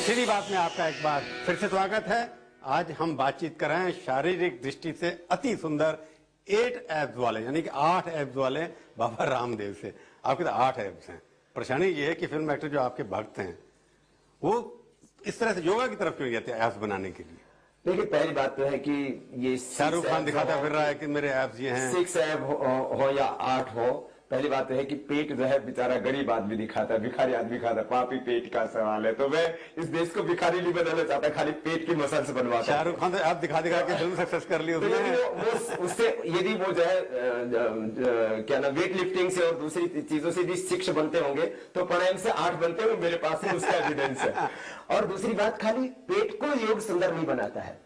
सीधी बात में आपका एक बार फिर से स्वागत है। आज हम बातचीत कर रहे हैं शारीरिक दृष्टि से अति सुंदर 8 एब्स वाले, यानी कि 8 एब्स वाले बाबा रामदेव से। आपके तो 8 एब्स हैं। परेशानी ये है कि फिल्म एक्टर जो आपके भक्त हैं वो इस तरह से योगा की तरफ क्यों जाते हैं एब्स बनाने के लिए? देखिए, पहली बात तो है कि ये शाहरुख खान दिखाता फिर रहा है कि मेरे एब्स ये हैं। 6 एब हो या 8 हो, पहली बात तो है कि पेट जो है बेचारा गरीब आदमी दिखाता है, भिखारी आदमी दिखाता है। पापी पेट का सवाल है, तो मैं इस देश को भिखारी नहीं बनाना चाहता, खाली पेट की मसल से बनवाता। शाहरुख खान तो आप दिखा के फिल्म सक्सेस कर ली उससे यदि वो जो है क्या ना वेट लिफ्टिंग से और दूसरी चीजों से भी 6 बनते होंगे तो प्राणायाम से 8 बनते होंगे। मेरे पास में उसका एविडेंस है। और दूसरी बात, खाली पेट को योग सुंदर नहीं बनाता है।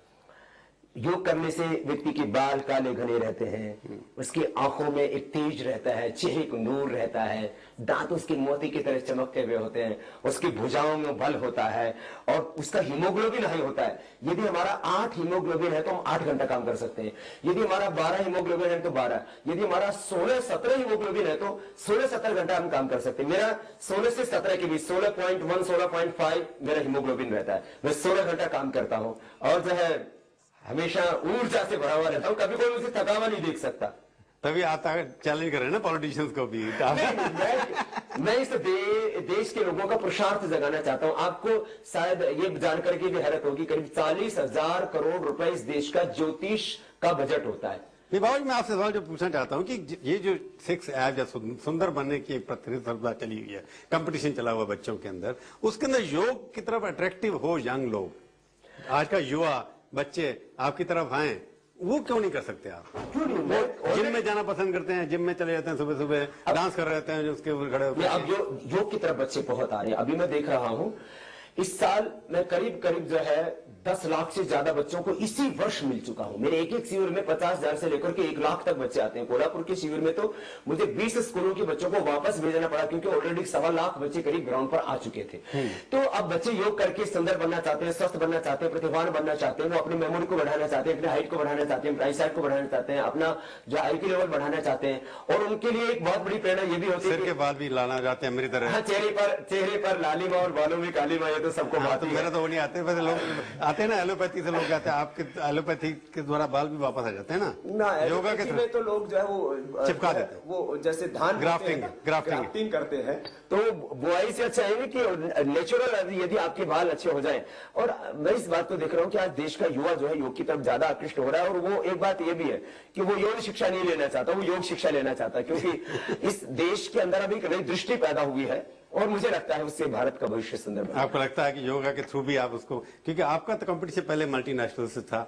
योग करने से व्यक्ति के बाल काले घने रहते हैं, उसकी आंखों में एक तेज रहता है, चेहरे को नूर रहता है, दांत उसके मोती की तरह चमकते हुए होते हैं, उसकी भुजाओं में बल होता है और उसका हीमोग्लोबिन हाई होता है। यदि हमारा 8 हीमोग्लोबिन है तो हम 8 घंटा काम कर सकते हैं। यदि हमारा 12 हीमोग्लोबिन है तो 12, यदि हमारा 16-17 हीमोग्लोबिन है तो 16-17 घंटा हम काम कर सकते हैं। मेरा 16 से 17 के बीच 16.1 16.5 मेरा हीमोग्लोबिन रहता है। मैं 16 घंटा काम करता हूं और जो है हमेशा ऊर्जा से भरा हुआ रहता हूं। कभी कोई मुझे थका हुआ नहीं देख सकता। तभी आप चैलेंज कर रहे हैं ना पॉलिटिशियंस को भी। मैं इस देश के लोगों का पुरुषार्थ जगाना चाहता हूं। आपको शायद ये जानकर के भी हैरत होगी, करीब 40,000 करोड़ रुपए इस देश का ज्योतिष का बजट होता है। नहीं बाबा जी, मैं आपसे सवाल जो पूछना चाहता हूं कि ये जो 6 एब्स या सुंदर बनने की एक प्रतिस्पर्धा चली हुई है, कंपटीशन चला हुआ बच्चों के अंदर, उसके अंदर योग की तरफ अट्रैक्टिव हो यंग लोग, आज का युवा बच्चे आपकी तरफ आए, वो क्यों नहीं कर सकते आप? क्यों नहीं? वो जिम में जाना पसंद करते हैं, जिम में चले जाते हैं, सुबह सुबह डांस कर रहे होते हैं, जो उसके ऊपर खड़े होते हैं। अब योग की तरफ बच्चे बहुत आ रहे हैं। अभी मैं देख रहा हूं इस साल मैं करीब जो है 10 लाख से ज्यादा बच्चों को इसी वर्ष मिल चुका हूं। मेरे एक शिविर में 50,000 से लेकर के 1 लाख तक बच्चे आते हैं। कोल्हापुर के शिविर में तो मुझे 20 स्कूलों के बच्चों को वापस भेजना पड़ा, क्योंकि ऑलरेडी 1.25 लाख बच्चे करीब ग्राउंड पर आ चुके थे। तो अब बच्चे योग करके सुंदर बनना चाहते हैं, स्वस्थ बनना चाहते हैं, प्रतिभावान बनना चाहते हैं, वो अपनी मेमोरी को बढ़ाना चाहते हैं, अपनी हाइट को बढ़ाना चाहते हैं, आईसाइट को बढ़ाना चाहते हैं, अपना जो IQ लेवल बढ़ाना चाहते हैं। और उनके लिए एक बहुत बड़ी प्रेरणा ये भी होती है के बाद भी लाना चाहते हैं मेरी तरह। चेहरे पर लालिमा और बालों में कालीमा, ये तो सबको बात। मेरा तो वो नहीं आते, वैसे लोग आते हैं ना एलोपैथी से, लोग आते हैं आपके एलोपैथी के द्वारा बाल भी वापस आ जाते हैं ना योगा के में। तो लोग जो है वो चिपका देते हैं, वो जैसे धान ग्राफ्टिंग करते हैं। तो बुआई से अच्छा है कि नेचुरल, यदि आपके बाल अच्छे हो जाएं। और मैं इस बात को देख रहा हूं कि आज देश का युवा जो है योग की तरफ ज्यादा आकृष्ट हो रहा है। और वो एक बात ये भी है कि वो यौन शिक्षा नहीं लेना चाहता, वो योग शिक्षा लेना चाहता है, क्योंकि इस देश के अंदर अभी एक नई दृष्टि पैदा हुई है और मुझे लगता है उससे भारत का भविष्य सुंदर बनेगा। आपको लगता है कि योगा के थ्रू भी आप उसको, क्योंकि आपका तो कंपटीशन पहले मल्टीनेशनल से था,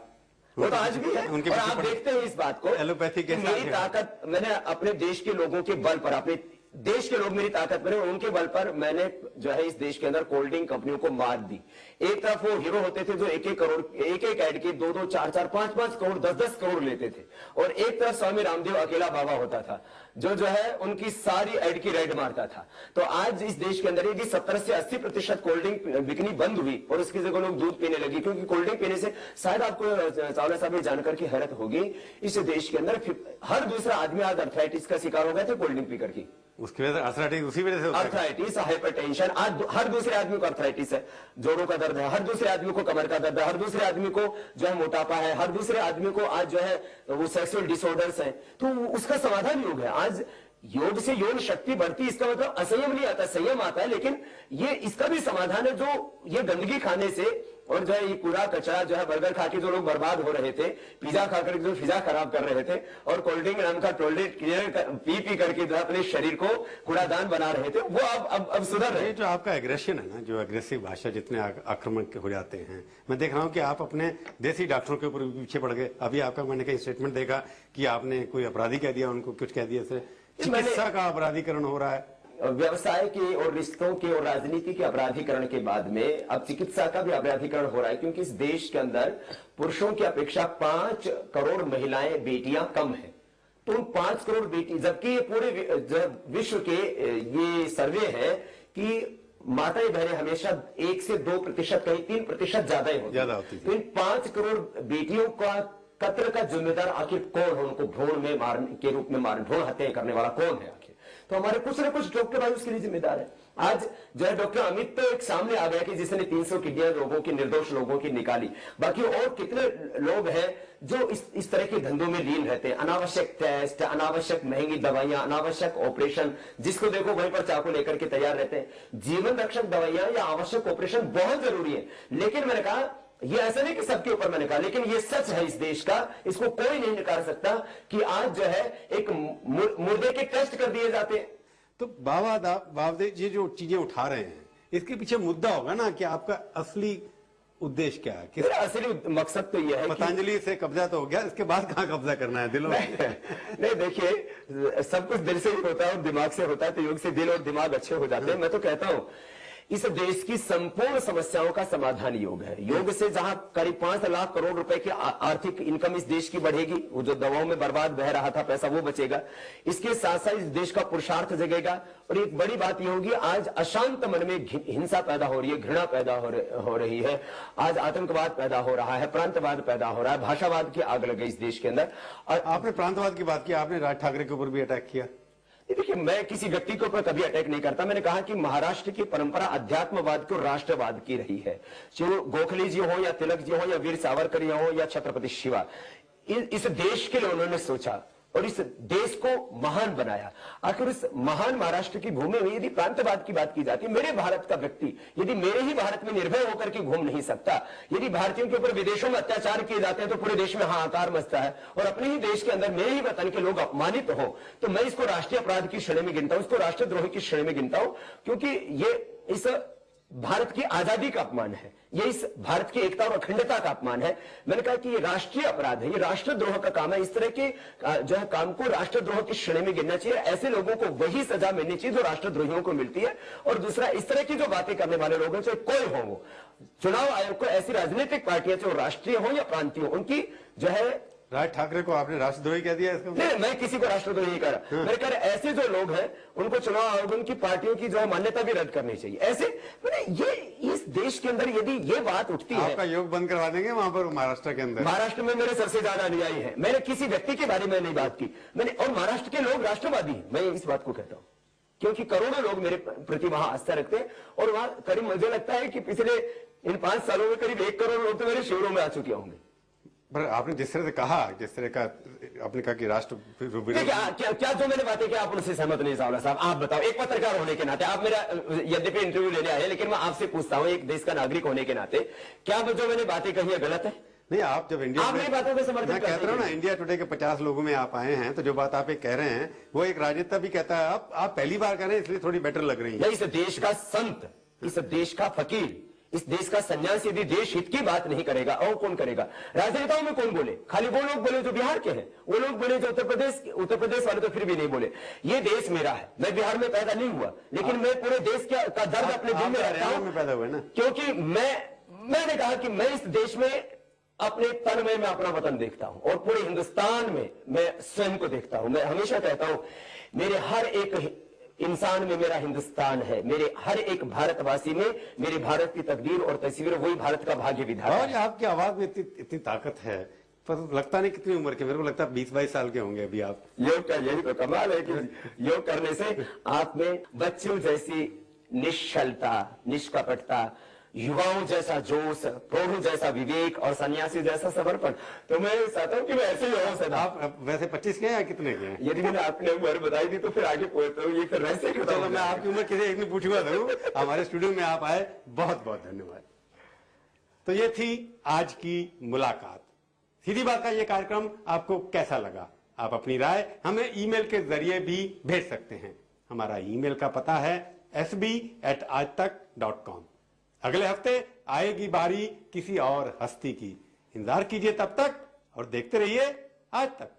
वो तो आज भी है। उनके और आप देखते हैं इस बात को, एलोपैथी के मेरी ताकत मैंने अपने देश के लोगों के बल पर, अपने देश के लोग मेरी ताकत बने, उनके बल पर मैंने जो है इस देश के अंदर कोल्ड ड्रिंक कंपनियों को मात दी। एक तरफ वो हीरो होते थे जो 1-1 करोड़, एक ऐड के 2-2 4-4 5-5 करोड़ 10-10 करोड़ लेते थे, और एक तरफ स्वामी रामदेव अकेला बाबा होता था जो है उनकी सारी ऐड की रेड मारता था। तो आज इस देश के अंदर यदि 70 से 80% कोल्ड ड्रिंक बिकनी बंद हुई और उसकी जगह लोग दूध पीने लगे, क्योंकि कोल्ड ड्रिंक पीने से शायद आपको चावला साहब ये जानकर के हैरत होगी, इस देश के अंदर हर दूसरा आदमी आज अर्थराइटिस का शिकार हो गया था कोल्ड ड्रिंक पी करके। उसकी वजह से अर्थराइटिस, उसी वजह से अर्थराइटिस, हाइपरटेंशन, आज हर दूसरे आदमी को अर्थराइटिस है, जोड़ों का दर्द है, हर दूसरे आदमी को कमर का दर्द है, हर दूसरे आदमी को जो है मोटापा है, हर दूसरे आदमी को आज जो है वो सेक्सुअल डिसऑर्डर्स हैं। तो उसका समाधान योग है। आज योग से यौन शक्ति बढ़ती, इसका मतलब असंयम नहीं आता, संयम आता है। लेकिन ये इसका भी समाधान है, जो ये गंदगी खाने से और जो है ये कूड़ा कचरा जो है बर्गर खा के जो लोग बर्बाद हो रहे थे, पिज्जा खाकर जो फिजा खराब कर रहे थे, और कोल्ड ड्रिंक नाम का टॉयलेट क्लियर पी करके जो अपने शरीर को कूड़ादान बना रहे थे, वो अब सुधर रहे। जो आपका एग्रेशन है ना, जो एग्रेसिव भाषा, जितने आक्रमण हो जाते हैं, मैं देख रहा हूं कि आप अपने देसी डॉक्टरों के ऊपर पीछे पड़ गए। अभी आपका मैंने कहीं स्टेटमेंट देखा कि आपने कोई अपराधी कह दिया, उनको कुछ कह दिया, चिकित्सा का अपराधीकरण हो रहा है। व्यवसाय के और रिश्तों के और राजनीति के अपराधीकरण के बाद में अब चिकित्सा का भी अपराधीकरण हो रहा है, क्योंकि इस देश के अंदर पुरुषों की अपेक्षा 5 करोड़ महिलाएं, बेटियां कम हैं। तो उन 5 करोड़ बेटी, जबकि ये पूरे विश्व के ये सर्वे है कि माताएं बहनें हमेशा 1 से 2%, कहीं 3% ज्यादा ही होती। तो इन 5 करोड़ बेटियों का कत्ल का जिम्मेदार आखिर कौन है? उनको भ्रूण में के रूप में भ्रूण हत्या करने वाला कौन है आखिर? तो हमारे कुछ न कुछ डॉक्टर भाई उसके लिए जिम्मेदार है। आज जो है डॉक्टर अमित तो एक सामने आ गया कि जिसने 300 किडनियां लोगों की, निर्दोष लोगों की निकाली। बाकी और कितने लोग हैं जो इस तरह के धंधों में लीन रहते हैं। अनावश्यक टेस्ट, अनावश्यक महंगी दवाइयां, अनावश्यक ऑपरेशन, जिसको देखो वहीं पर चाकू लेकर के तैयार रहते हैं। जीवन रक्षक दवाइयां या आवश्यक ऑपरेशन बहुत जरूरी है, लेकिन मैंने कहा ये ऐसा नहीं कि सबके ऊपर मैंने कहा, लेकिन ये सच है इस देश का, इसको कोई नहीं नकार सकता कि आज जो है एक मुर्दे के टेस्ट कर दिए जाते हैं। तो बाबा जी जो चीजें उठा रहे हैं, इसके पीछे मुद्दा होगा ना कि आपका असली उद्देश्य क्या है? मेरा असली मकसद तो यह है पतंजलि से कब्जा तो हो गया, इसके बाद कहां कब्जा करना है दिलों में? नहीं देखिए, सब कुछ दिल से ही होता है और दिमाग से होता है, तो योग से दिल और दिमाग अच्छे हो जाते हैं। मैं तो कहता हूं इस देश की संपूर्ण समस्याओं का समाधान योग है। योग से जहां करीब 5 लाख करोड़ रुपए की आर्थिक इनकम इस देश की बढ़ेगी, वो जो दवाओं में बर्बाद बह रहा था पैसा वो बचेगा। इसके साथ साथ इस देश का पुरुषार्थ जगेगा। और एक बड़ी बात यह होगी, आज अशांत मन में हिंसा पैदा हो रही है, घृणा पैदा हो रही है, आज आतंकवाद पैदा हो रहा है, प्रांतवाद पैदा हो रहा है, भाषावाद की आग लग गई इस देश के अंदर। और आपने प्रांतवाद की बात की, आपने राज ठाकरे के ऊपर भी अटैक किया। देखिए, मैं किसी व्यक्ति के ऊपर कभी अटैक नहीं करता। मैंने कहा कि महाराष्ट्र की परंपरा अध्यात्मवाद की और राष्ट्रवाद की रही है। जो गोखले जी हो या तिलक जी हो या वीर सावरकर जी हो या छत्रपति शिवा, इस देश के लिए उन्होंने सोचा और इस देश को महान बनाया। आखिर इस महान महाराष्ट्र की भूमि में यदि प्रांतवाद की बात की जाती है, मेरे भारत का व्यक्ति यदि मेरे ही भारत में निर्भय होकर के घूम नहीं सकता, यदि भारतीयों के ऊपर विदेशों में अत्याचार किए जाते हैं तो पूरे देश में हाहाकार मचता है, और अपने ही देश के अंदर मेरे ही वतन के लोग अपमानित हो, तो मैं इसको राष्ट्रीय अपराध की श्रेणी में गिनता हूं, इसको राष्ट्रद्रोह की श्रेणी में गिनता हूं, क्योंकि ये इस भारत की आजादी का अपमान है, ये इस भारत की एकता और अखंडता का अपमान है। मैंने कहा कि ये राष्ट्रीय अपराध है, ये राष्ट्रद्रोह का काम है। इस तरह के जो है काम को राष्ट्रद्रोह की श्रेणी में गिनना चाहिए। ऐसे लोगों को वही सजा मिलनी चाहिए जो राष्ट्रद्रोहियों को मिलती है। और दूसरा, इस तरह की जो बातें करने वाले लोग हैं, चाहे कोई हो, वो चुनाव आयोग को ऐसी राजनीतिक पार्टियां चाहे राष्ट्रीय हो या प्रांतीय हो, उनकी जो है राज ठाकरे को आपने राष्ट्रद्रोही कह दिया इसका? नहीं, मैं किसी को राष्ट्रद्रोही नहीं कर रहा। मैं कह रहा ऐसे जो लोग हैं उनको चुनाव आयोग उनकी पार्टियों की जो है मान्यता भी रद्द करनी चाहिए। ऐसे ये इस देश के अंदर यदि ये बात उठती है, आपका योग बंद करवा देंगे वहां पर महाराष्ट्र के अंदर। महाराष्ट्र में मेरे सबसे ज्यादा अनुयायी हैं। मैंने किसी व्यक्ति के बारे में नहीं बात की मैंने, और महाराष्ट्र के लोग राष्ट्रवादी हैं, मैं इस बात को कहता हूं, क्योंकि करोड़ों लोग मेरे प्रति वहां आस्था रखते हैं। और वहां करीब मुझे लगता है कि पिछले इन 5 सालों में करीब 1 करोड़ लोग तो मेरे शिविरों में आ चुके होंगे। पर आपने जिस तरह से कहा, जिस तरह का आपने कहा कि राष्ट्र क्या जो मैंने बातें की आप उनसे सहमत नहीं सावला साहब? आप बताओ, एक पत्रकार होने के नाते, आप मेरा यद्यपि इंटरव्यू लेने आए, लेकिन मैं आपसे पूछता हूं एक देश का नागरिक होने के नाते, क्या जो मैंने बातें कही है गलत है? नहीं, आप जब इंडिया आप मेरी बातों को समर्थन मैं कहता हूं ना, इंडिया टुडे के 50 लोगों में आप आए हैं, तो जो बात आप कह रहे हैं वो एक राजनेता भी कहता है। आप पहली बार कह रहे हैं इसलिए थोड़ी बेटर लग रही है। इस देश का संत, इस देश का फकीर, इस देश का सन्यासी यदि देश हित की बात नहीं करेगा और कौन करेगा? राजनेताओं में कौन बोले? खाली वो लोग बोले जो बिहार के हैं, वो लोग बोले जो उत्तर प्रदेश वाले तो फिर भी नहीं बोले। ये देश मेरा है, मैं बिहार में पैदा नहीं हुआ, लेकिन मैं पूरे देश का दर्द अपने दिल में रखता हूं, पैदा हुए ना, क्योंकि मैंने कहा कि मैं इस देश में अपने तन में मैं अपना वतन देखता हूं और पूरे हिंदुस्तान में मैं स्वयं को देखता हूं। मैं हमेशा कहता हूं मेरे हर एक इंसान में मेरा हिंदुस्तान है, मेरे हर एक भारतवासी में मेरे भारत की तकदीर और तस्वीर, वही भारत का भाग्य विधाता है। आपकी आवाज में इतनी ताकत है, पर लगता नहीं कितनी उम्र के, मेरे को लगता है 20-22 साल के होंगे अभी आप। योग का यही तो कमाल है कि योग करने से आप में बच्चों जैसी निश्चलता, निष्कपटता, युवाओं जैसा जोश, प्रौढ़ों जैसा विवेक और सन्यासी जैसा समर्पण। तो मैं चाहता हूं कि मैं ऐसे ही रहूं सदा। आप वैसे 25 के हैं या कितने के हैं? यदि मैंने आपने उम्र बताई दी तो फिर आगे पहुंचता हूं, ये फिर रहस्य क्यों? चलो, मैं आपकी उम्र किसी एक ने पूछूंगा जरूर। हमारे स्टूडियो में आप आए, बहुत बहुत धन्यवाद। तो ये थी आज की मुलाकात। सीधी बात का ये कार्यक्रम आपको कैसा लगा? आप अपनी राय हमें ईमेल के जरिए भी भेज सकते हैं। हमारा ईमेल का पता है sb@aajtak.com। अगले हफ्ते आएगी बारी किसी और हस्ती की। इंतजार कीजिए तब तक और देखते रहिए आज तक।